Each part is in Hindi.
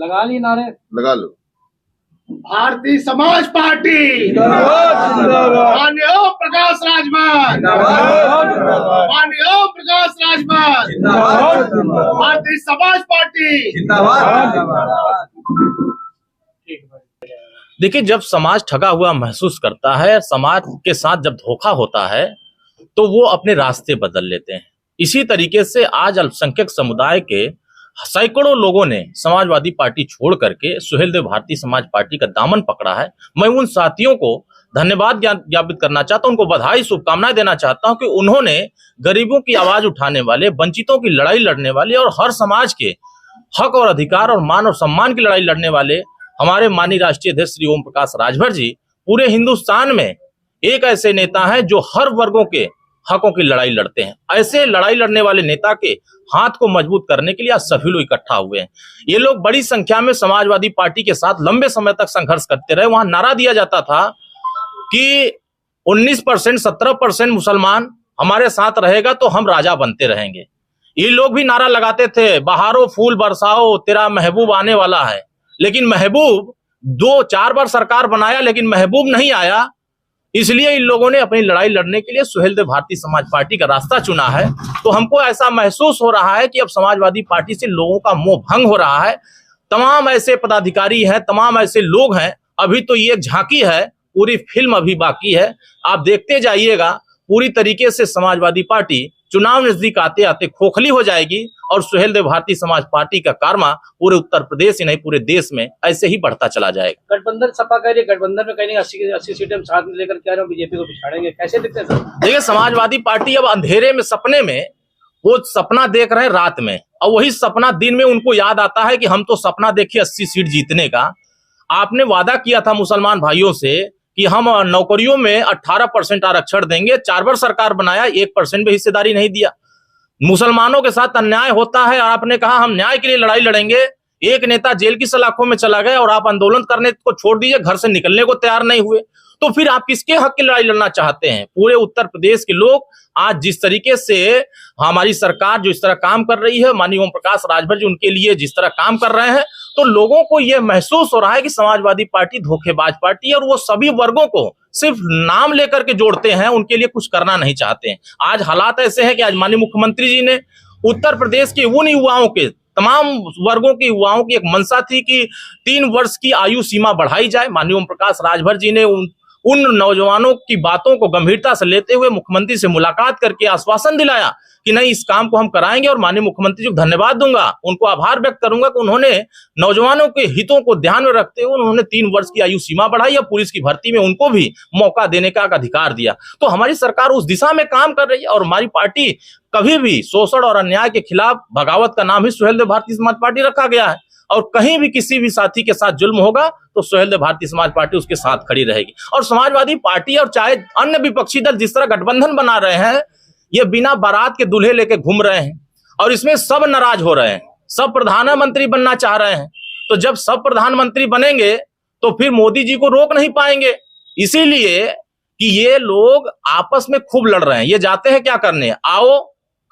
लगा ली नारे, लगा लो। भारतीय समाज पार्टी जिंदाबाद, माननीय ओम प्रकाश राजभर, माननीय ओम प्रकाश राजभर, भारतीय समाज पार्टी। देखिए, जब समाज ठगा हुआ महसूस करता है, समाज के साथ जब धोखा होता है तो वो अपने रास्ते बदल लेते हैं। इसी तरीके से आज अल्पसंख्यक समुदाय के सैकड़ों लोगों ने समाजवादी पार्टी छोड़ करके सुहेलदेव भारतीय समाज पार्टी का दामन पकड़ा है। मैं उन साथियों को धन्यवाद ज्ञापित करना चाहता हूं, उनको बधाई शुभकामनाएं देना चाहता हूं कि उन्होंने गरीबों की आवाज उठाने वाले, वंचितों की लड़ाई लड़ने वाले और हर समाज के हक और अधिकार और मान और सम्मान की लड़ाई लड़ने वाले हमारे माननीय राष्ट्रीय अध्यक्ष श्री ओम प्रकाश राजभर जी पूरे हिंदुस्तान में एक ऐसे नेता हैं जो हर वर्गों के हकों की लड़ाई लड़ते हैं। ऐसे लड़ाई लड़ने वाले नेता के हाथ को मजबूत करने के लिए आज सभी लोग इकट्ठा हुए हैं। ये लोग बड़ी संख्या में समाजवादी पार्टी के साथ लंबे समय तक संघर्ष करते रहे। वहां नारा दिया जाता था कि 19%, 17% मुसलमान हमारे साथ रहेगा तो हम राजा बनते रहेंगे। ये लोग भी नारा लगाते थे, बहारो फूल बरसाओ तेरा महबूब आने वाला है। लेकिन महबूब 2-4 बार सरकार बनाया लेकिन महबूब नहीं आया। इसलिए इन लोगों ने अपनी लड़ाई लड़ने के लिए सुहेलदेव भारतीय समाज पार्टी का रास्ता चुना है। तो हमको ऐसा महसूस हो रहा है कि अब समाजवादी पार्टी से लोगों का मोह भंग हो रहा है। तमाम ऐसे पदाधिकारी हैं, तमाम ऐसे लोग हैं। अभी तो ये झांकी है, पूरी फिल्म अभी बाकी है। आप देखते जाइएगा, पूरी तरीके से समाजवादी पार्टी चुनाव नजदीक आते आते खोखली हो जाएगी और सुहेलदेव भारतीय समाज पार्टी का कारमा पूरे उत्तर प्रदेश ही नहीं पूरे देश में ऐसे ही बढ़ता चला जाएगा। गठबंधन सपा कह रही है, गठबंधन में कहीं 80 सीटें साथ में लेकर के आ रहे हो, बीजेपी को पिछाड़ेंगे, कैसे दिखते हैं? देखिए, समाजवादी पार्टी अब अंधेरे में, सपने में, वो सपना देख रहे हैं रात में, और वही सपना दिन में उनको याद आता है कि हम तो सपना देखे 80 सीट जीतने का। आपने वादा किया था मुसलमान भाइयों से कि हम नौकरियों में 18% आरक्षण देंगे। 4 बार सरकार बनाया, 1% भी हिस्सेदारी नहीं दिया। मुसलमानों के साथ अन्याय होता है, आपने कहा हम न्याय के लिए लड़ाई लड़ेंगे। एक नेता जेल की सलाखों में चला गया और आप आंदोलन करने को छोड़ दीजिए, घर से निकलने को तैयार नहीं हुए। तो फिर आप किसके हक की लड़ाई लड़ना चाहते हैं? पूरे उत्तर प्रदेश के लोग आज जिस तरीके से हमारी सरकार जो इस तरह काम कर रही है, माननीय ओम प्रकाश राजभर जी उनके लिए जिस तरह काम कर रहे हैं, तो लोगों को यह महसूस हो रहा है कि समाजवादी पार्टी धोखेबाज पार्टी है और वो सभी वर्गों को सिर्फ नाम लेकर के जोड़ते हैं, उनके लिए कुछ करना नहीं चाहते हैं। आज हालात ऐसे हैं कि आज माननीय मुख्यमंत्री जी ने उत्तर प्रदेश के उन युवाओं के, तमाम वर्गों के युवाओं की एक मंशा थी कि 3 वर्ष की आयु सीमा बढ़ाई जाए। माननीय ओम प्रकाश राजभर जी ने उन नौजवानों की बातों को गंभीरता से लेते हुए मुख्यमंत्री से मुलाकात करके आश्वासन दिलाया कि नहीं, इस काम को हम कराएंगे। और माननीय मुख्यमंत्री जी को धन्यवाद दूंगा, उनको आभार व्यक्त करूंगा कि उन्होंने नौजवानों के हितों को ध्यान में रखते हुए उन्होंने 3 वर्ष की आयु सीमा बढ़ाई और पुलिस की भर्ती में उनको भी मौका देने का अधिकार दिया। तो हमारी सरकार उस दिशा में काम कर रही है और हमारी पार्टी कभी भी शोषण और अन्याय के खिलाफ, बगावत का नाम ही सुहेलदेव भारतीय समाज पार्टी रखा गया है। और कहीं भी किसी भी साथी के साथ जुल्म होगा तो सुहेलदेव भारतीय समाज पार्टी उसके साथ खड़ी रहेगी। और समाजवादी पार्टी और चाहे अन्य विपक्षी दल जिस तरह गठबंधन बना रहे हैं, ये बिना बारात के दूल्हे लेके घूम रहे हैं और इसमें सब नाराज हो रहे हैं। सब प्रधानमंत्री बनना चाह रहे हैं। तो जब सब प्रधानमंत्री बनेंगे तो फिर मोदी जी को रोक नहीं पाएंगे। इसीलिए कि ये लोग आपस में खूब लड़ रहे हैं। ये जाते हैं क्या करने, आओ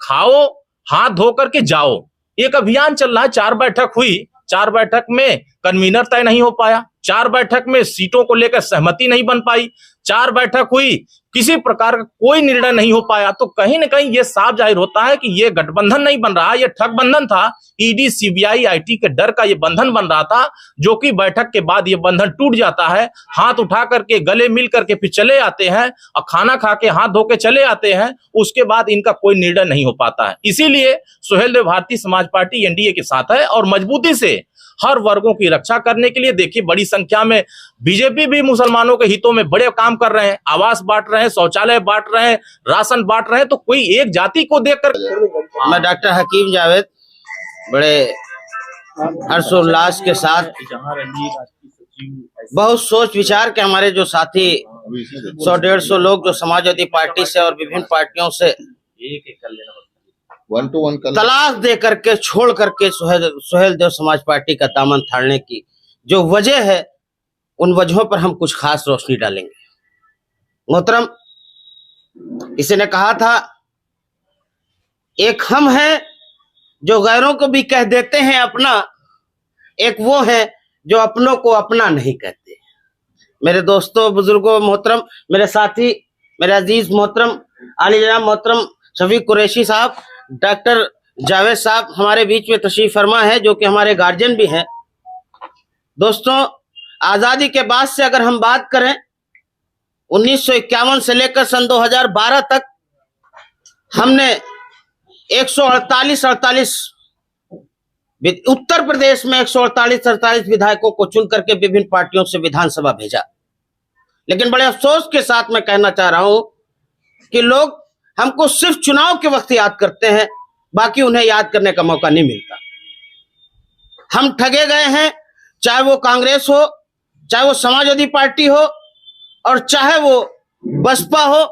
खाओ हाथ धो करके जाओ। एक अभियान चल रहा है। 4 बैठक हुई, 4 बैठक में कन्वीनर तय नहीं हो पाया, 4 बैठक में सीटों को लेकर सहमति नहीं बन पाई, 4 बैठक हुई, किसी प्रकार का कोई निर्णय नहीं हो पाया। तो कहीं ना कहीं ये साफ जाहिर होता है कि ये गठबंधन नहीं बन रहा, ये ठग बंधन था। ईडी, सीबीआई, आईटी के डर का ये बंधन बन रहा था, जो कि बैठक के बाद ये बंधन टूट जाता है। हाथ उठा करके, गले मिल करके फिर चले आते हैं और खाना खा के हाथ धो के चले आते हैं। उसके बाद इनका कोई निर्णय नहीं हो पाता है। इसीलिए सुहेलदेव भारतीय समाज पार्टी एनडीए के साथ है और मजबूती से हर वर्गों की रक्षा करने के लिए, देखिए बड़ी संख्या में बीजेपी भी मुसलमानों के हितों में बड़े काम कर रहे हैं, आवास बांट रहे हैं, शौचालय बांट रहे हैं, राशन बांट रहे हैं। तो कोई एक जाति को देखकर मैं डॉक्टर हकीम जावेद बड़े हर्षोल्लास के साथ, बहुत सोच विचार के हमारे जो साथी 100-150 लोग जो समाजवादी पार्टी से और विभिन्न पार्टियों से 1 to 1 तलाश दे करके छोड़ करके सुहेलदेव समाज पार्टी का दामन थाड़ने की जो वजह है, उन वजहों पर हम कुछ खास रोशनी डालेंगे। मोहतरम, किसी ने कहा था, एक हम हैं जो गैरों को भी कह देते हैं अपना, एक वो है जो अपनों को अपना नहीं कहते। मेरे दोस्तों, बुजुर्गों, मोहतरम, मेरे साथी, मेरे अजीज मोहतरम आली जनाब मोहतरम शफीक कुरैशी साहब, डॉक्टर जावेद साहब हमारे बीच में तशरीफ फरमा है, जो कि हमारे गार्जियन भी हैं। दोस्तों, आजादी के बाद से अगर हम बात करें 1951 से लेकर सन 2012 तक हमने 148 उत्तर प्रदेश में 148 विधायकों को चुन करके विभिन्न पार्टियों से विधानसभा भेजा। लेकिन बड़े अफसोस के साथ मैं कहना चाह रहा हूं कि लोग हमको सिर्फ चुनाव के वक्त याद करते हैं, बाकी उन्हें याद करने का मौका नहीं मिलता। हम ठगे गए हैं, चाहे वो कांग्रेस हो, चाहे वो समाजवादी पार्टी हो, और चाहे वो बसपा हो।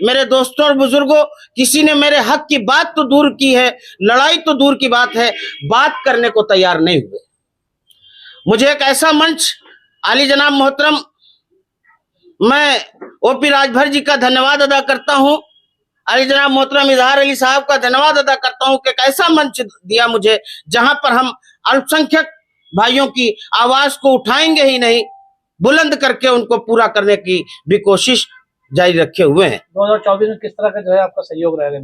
मेरे दोस्तों और बुजुर्गों, किसी ने मेरे हक की बात तो दूर की है, लड़ाई तो दूर की बात है, बात करने को तैयार नहीं हुए। मुझे एक ऐसा मंच आली जनाब मोहतरम, मैं ओपी राजभर जी का धन्यवाद अदा करता हूं, आली जनाब मोहतरम इजहार अली साहब का धन्यवाद अदा करता हूं कि एक ऐसा मंच दिया मुझे जहां पर हम अल्पसंख्यक भाइयों की आवाज को उठाएंगे ही नहीं, बुलंद करके उनको पूरा करने की भी कोशिश जारी रखे हुए हैं। 2024 में किस तरह का जो है आपका सहयोग रहेगा?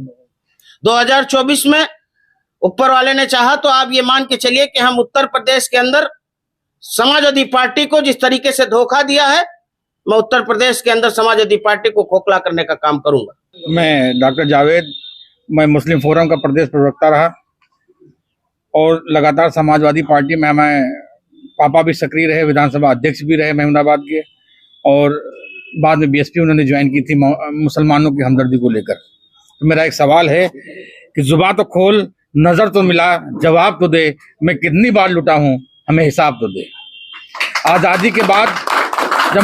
2024 में ऊपर वाले ने चाहा तो आप ये मान के चलिए कि हम उत्तर प्रदेश के अंदर समाजवादी पार्टी को जिस तरीके से धोखा दिया है, मैं उत्तर प्रदेश के अंदर समाजवादी पार्टी को खोखला करने का काम करूंगा। मैं डॉक्टर जावेद, मैं मुस्लिम फोरम का प्रदेश प्रवक्ता रहा और लगातार समाजवादी पार्टी में मैं पापा भी सक्रिय रहे, विधानसभा अध्यक्ष भी रहे महमूदाबाद के, और बाद में बीएसपी उन्होंने ज्वाइन की थी मुसलमानों की हमदर्दी को लेकर। तो मेरा एक सवाल है कि जुबान तो खोल, नजर तो मिला, जवाब तो दे, मैं कितनी बार लुटा हूं, हमें हिसाब तो दे। आज़ादी के बाद जब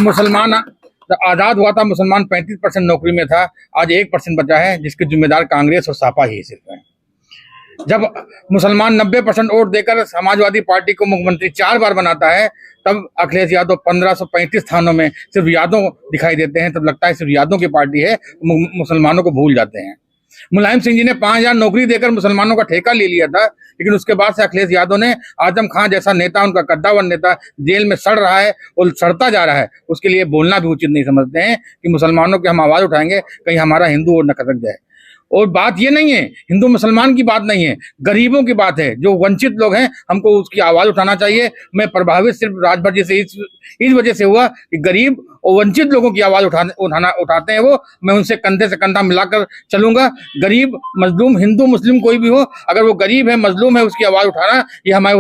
आज़ाद हुआ था, मुसलमान 35% नौकरी में था, आज 1% बचा है, जिसके जिम्मेदार कांग्रेस और सपा ही सिर्फ है। जब मुसलमान 90% वोट देकर समाजवादी पार्टी को मुख्यमंत्री 4 बार बनाता है, तब अखिलेश यादव 1535 स्थानों में सिर्फ यादों दिखाई देते हैं, तब लगता है सिर्फ यादों की पार्टी है, मुसलमानों को भूल जाते हैं। मुलायम सिंह जी ने 5000 नौकरी देकर मुसलमानों का ठेका ले लिया था, लेकिन उसके बाद से अखिलेश यादव ने आजम खान जैसा नेता, उनका कद्दावर नेता जेल में सड़ रहा है और सड़ता जा रहा है, उसके लिए बोलना भी उचित नहीं समझते हैं कि मुसलमानों की हम आवाज उठाएंगे, कहीं हमारा हिंदू और न खसक जाए। और बात ये नहीं है, हिंदू मुसलमान की बात नहीं है, गरीबों की बात है, जो वंचित लोग हैं, हमको उसकी आवाज उठाना चाहिए। मैं प्रभावित सिर्फ राजभर जी से इस वजह से हुआ कि गरीब और वंचित लोगों की आवाज उठाते हैं वो, मैं उनसे कंधे से कंधा मिलाकर चलूंगा। गरीब, मजलूम, हिंदू मुस्लिम कोई भी हो, अगर वो गरीब है, मजलूम है, उसकी आवाज उठाना, ये हमारे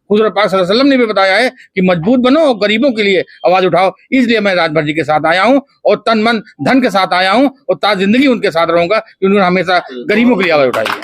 हुज़ूर पाक सल्लल्लाहु अलैहि वसल्लम ने भी बताया है कि मजबूत बनो और गरीबों के लिए आवाज उठाओ। इसलिए मैं राजभर जी के साथ आया हूं और तन मन धन के साथ आया हूं और ताज़ जिंदगी उनके साथ रहूंगा, कि उन्होंने हमेशा गरीबों के लिए आवाज उठाई है।